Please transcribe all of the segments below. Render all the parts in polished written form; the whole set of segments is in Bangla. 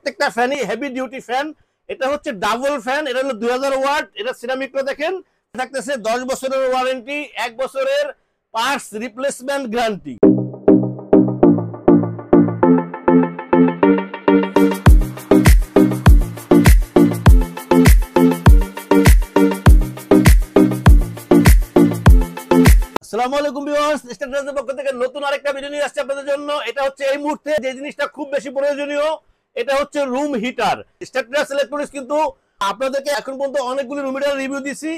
প্রত্যেকটা ফ্যানই হেভি ডিউটি ফ্যান। এটা হচ্ছে ডাবল ফ্যান, এটা হলো 2000 ওয়াট। এটা সিরামিকটা দেখেন থাকতেছে 10 বছরের ওয়ারেন্টি, 1 বছরের পার্টস রিপ্লেসমেন্ট গ্যারান্টি। আসসালামু আলাইকুম ভিউয়ার্স, স্টারডাজের পক্ষ থেকে নতুন আরেকটা ভিডিও নিয়ে আসছে আপনাদের জন্য। এটা হচ্ছে এই মুহূর্তে যে জিনিসটা খুব বেশি প্রয়োজনীয়, এটা হচ্ছে রুম হিটার। স্টারডাজ ইলেকট্রনিক্স কিন্তু আপনাদেরকে এখন পর্যন্ত অনেকগুলো রুম হিটার রিভিউ দিছি।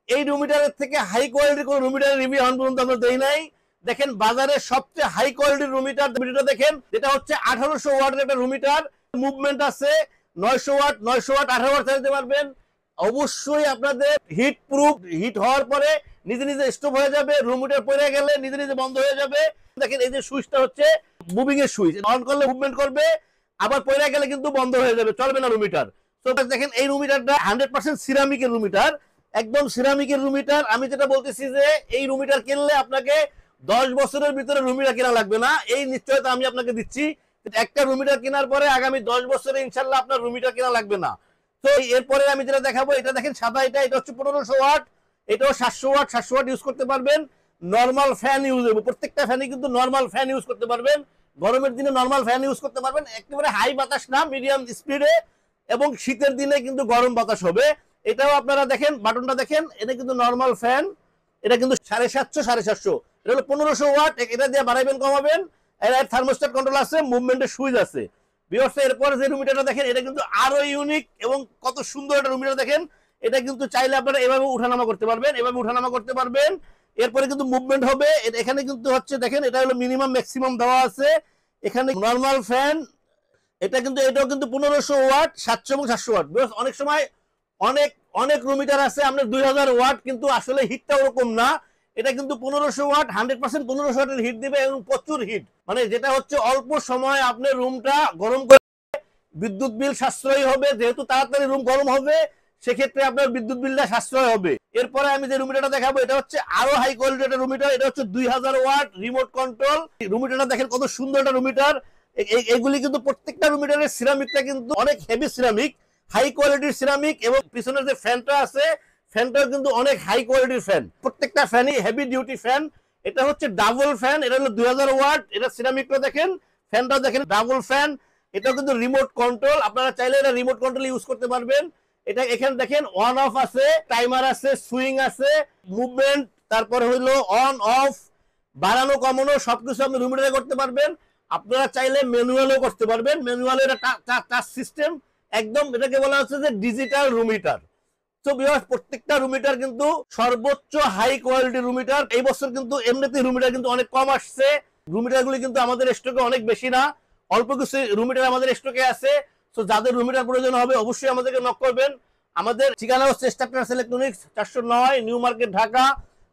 এই রুম হিটারের থেকে হাই কোয়ালিটির কোনো রুম হিটারের রিভিউ এখন পর্যন্ত আমরা দেই নাই। দেখেন বাজারে সবচেয়ে হাই কোয়ালিটির রুম হিটার ভিডিওটা দেখেন, যেটা হচ্ছে 1800 ওয়াটের একটা রুম হিটার। মুভমেন্ট আছে 900 ওয়াট, 900 ওয়াট 18 ওয়াট চালাতে পারবেন। অবশ্যই আপনাদের হিট প্রুফ, হিট হওয়ার পরে নিজে নিজে স্টপ হয়ে যাবে, রুম হিটার পড়ে গেলে নিজে নিজে বন্ধ হয়ে যাবে। দেখেন এই যে সুইচটা হচ্ছে মুভিং এর সুইচ, অন করলে মুভমেন্ট করবে, আবার পড়ে গেলে কিন্তু বন্ধ হয়ে যাবে, চলবে না রুম হিটার। তো দেখেন এই রুম হিটারটা 100% সিরামিকের রুম হিটার, একদম সিরামিকের রুম হিটার। আমি যেটা বলতেছি যে এই রুম হিটার কিনলে আপনাকে 10 বছরের ভিতরে রুম হিটার কেনা লাগবে না, এই নিশ্চয়তা আমি আপনাকে দিচ্ছি। একটা রুম হিটার কেনার পরে আগামী 10 বছরে ইনশাল্লাহ আপনার রুম হিটার কেনা লাগবে না। তো এরপরে আমি যেটা দেখাবো, এটা দেখেন সাদা, এটা হচ্ছে 1500 ওয়াট, এটাও 700 ওয়াট, 700 ওয়াট ইউজ করতে পারবেন। নরমাল ফ্যান ইউজ হবে, প্রত্যেকটা ফ্যানই কিন্তু নরমাল ফ্যান ইউজ করতে পারবেন। গরমের দিনে নরমাল ফ্যান ইউজ করতে পারবেন, একেবারে হাই বাতাস না, মিডিয়াম স্পিডে, এবং শীতের দিনে কিন্তু গরম বাতাস হবে। এটাও আপনারা দেখেন, বাটনটা দেখেন, এটা কিন্তু নরমাল ফ্যান, এটা কিন্তু 750 750, এটা হলো 1500 ওয়াট। এটা দিয়ে বাড়াইবেন কমাবেন, এর থার্মোস্ট্যাট কন্ট্রোল আছে, মুভমেন্টের সুইচ আছে। এরপরে যে রুম হিটারটা দেখেন, এটা কিন্তু আরো ইউনিক এবং কত সুন্দর একটা রুম হিটার দেখেন। এটা কিন্তু চাইলে আপনারা এভাবে উঠানামা করতে পারবেন, এভাবে উঠানামা করতে পারবেন। এরপরে কিন্তু মুভমেন্ট হবে। এখানে কিন্তু হচ্ছে দেখেন, এটা হলো মিনিমাম ম্যাক্সিমাম দেওয়া আছে। এখানে নরমাল ফ্যান, এটা কিন্তু এটাও কিন্তু 1500 ওয়াট, 700 এবং 700 ওয়াট। অনেক সময় অনেক অনেক রুম হিটার আছে আপনার 2000 ওয়াট, কিন্তু আসলে হিটটা ওরকম না। এটা কিন্তু 1500 ওয়াট, 100% 1500 ওয়াটের হিট দিবে এবং প্রচুর হিট, মানে যেটা হচ্ছে অল্প সময় আপনার রুমটা গরম করে, বিদ্যুৎ বিল সাশ্রয়ী হবে, যেহেতু তাড়াতাড়ি রুম গরম হবে, সেক্ষেত্রে আপনার বিদ্যুৎ বিলটা সাশ্রয় হবে। এরপরে আমি যে রুম হিটারটা দেখাবো, এটা হচ্ছে আরো হাই কোয়ালিটির একটা রুম হিটার। এটা হচ্ছে 2000 ওয়াট রিমোট কন্ট্রোল রুম হিটারটা দেখেন কত সুন্দর একটা রুম হিটার। এগুলি কিন্তু প্রত্যেকটা রুম হিটারের সিরামিকটা কিন্তু অনেক হেভি সিরামিক, হাই কোয়ালিটির সিরামিক, এবং পিছনের যে ফ্যানটা আছে, ফ্যানটাও কিন্তু অনেক হাই কোয়ালিটির ফ্যান। প্রত্যেকটা ফ্যানই হেভি ডিউটি ফ্যান। এটা হচ্ছে ডাবল ফ্যান, এটা হলো 2000 ওয়াট। এটা সিরামিকটা দেখেন, ফ্যানটাও দেখেন ডাবল ফ্যান। এটাও কিন্তু রিমোট কন্ট্রোল, আপনারা চাইলে এটা রিমোট কন্ট্রোল ইউজ করতে পারবেন। এটা এখানে দেখেন অন অফ আছে, টাইমার আছে, সুইং আছে, মুভমেন্ট, তারপরে হইলো অন অফ, বাড়ানো কমানো সবকিছু আপনি রুম হিটারে করতে পারবেন। আপনারা চাইলে ম্যানুয়ালও করতে পারবেন, ম্যানুয়ালে এটা টাচ সিস্টেম একদম, এটাকে বলা হচ্ছে যে ডিজিটাল রুম হিটার। তো ভিউয়ার্স, প্রত্যেকটা রুম হিটার কিন্তু সর্বোচ্চ হাই কোয়ালিটি রুম হিটার। এই বছর কিন্তু এমনিতে রুম হিটার কিন্তু অনেক কম আসছে, রুম হিটার গুলি কিন্তু আমাদের স্টকে অনেক বেশি না, অল্প কিছু রুম হিটার আমাদের স্টকে আছে। তো যাদের রুম হিটার প্রয়োজন হবে অবশ্যই আমাদেরকে নক করবেন। আমাদের ঠিকানা হচ্ছে Stardust electronics, 409 New Market, Dhaka.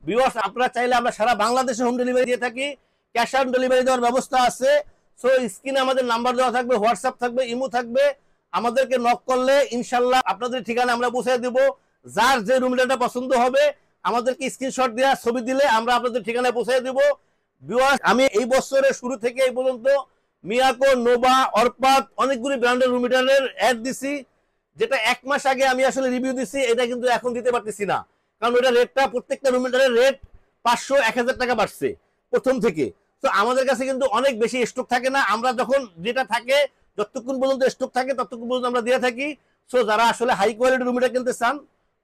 Viewers, আপনারা চাইলে আমরা সারা বাংলাদেশে হোম ডেলিভারি দিয়ে থাকি, ক্যাশ অন ডেলিভারি দেওয়ার ব্যবস্থা আছে। সো স্ক্রিনে আমাদের নাম্বার দেওয়া থাকবে, হোয়াটসঅ্যাপ থাকবে, ইমো থাকবে। আমাদেরকে নক করলে ইনশাল্লাহ আপনাদের ঠিকানা আমরা পৌঁছে দেব। যার যে রুম হিটারটা পছন্দ হবে আমাদেরকে স্ক্রিনশট দেওয়া ছবি দিলে আমরা আপনাদের ঠিকানায় পৌঁছে দেব। ভিউয়ার্স, আমি এই বছরের শুরু থেকে এই পর্যন্ত মিয়াকো, নোভা, অর্পাত অনেকগুলি ব্র্যান্ডের রুম হিটারের অ্যাড দিছি, যেটা 1 মাস আগে আমি আসলে রিভিউ দিছি, এটা কিন্তু এখন দিতে পারতেছি না, কারণ ওটা রেটটা, প্রত্যেকটা রুম হিটারের রেট 500-1000 টাকা বাড়ছে প্রথম থেকে। তো আমাদের কাছে কিন্তু অনেক বেশি স্টক থাকে না, আমরা যখন যেটা থাকে, যতক্ষণ পর্যন্ত স্টক থাকে ততক্ষণ পর্যন্ত আমরা দিয়ে থাকি। সো যারা আসলে হাই কোয়ালিটি রুম হিটার কিনতে চান,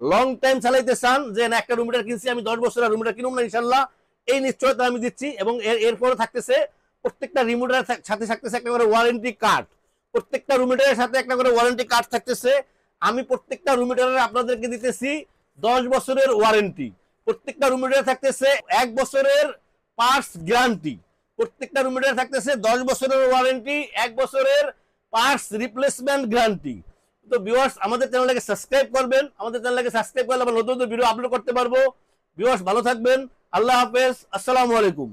লং টাইম চালাইতে চান, যে না একটা রুম হিটার কিনছি আমি 10 বছর রুম হিটার কিনুম না ইনশাল্লাহ, এই নিশ্চয়তা আমি দিচ্ছি। এবং এরপরে থাকতেছে প্রত্যেকটা রুম হিটারের সাথে থাকতেছে একটা করে ওয়ারেন্টি কার্ড, প্রত্যেকটা রুম হিটারের সাথে একটা করে ওয়ারেন্টি কার্ড থাকতেছে। আমি প্রত্যেকটা রুম হিটারের আপনাদেরকে দিতেছি 10 বছরের ওয়ারেন্টি, প্রত্যেকটা রুম হিটারে থাকতেছে 1 বছরের পার্টস গ্যারান্টি, প্রত্যেকটা রুম হিটারে থাকতেছে 10 বছরের ওয়ারেন্টি, 1 বছরের পার্টস রিপ্লেসমেন্ট গ্যারান্টি। তো ভিউয়ার্স, আমাদের চ্যানেলটাকে সাবস্ক্রাইব করবেন, আমাদের চ্যানেলটাকে সাবস্ক্রাইব করলে আমরা নতুন নতুন ভিডিও আপলোড করতে পারবো। ভিউয়ার্স, ভালো থাকবেন, আল্লাহ হাফেজ, আসসালামু আলাইকুম।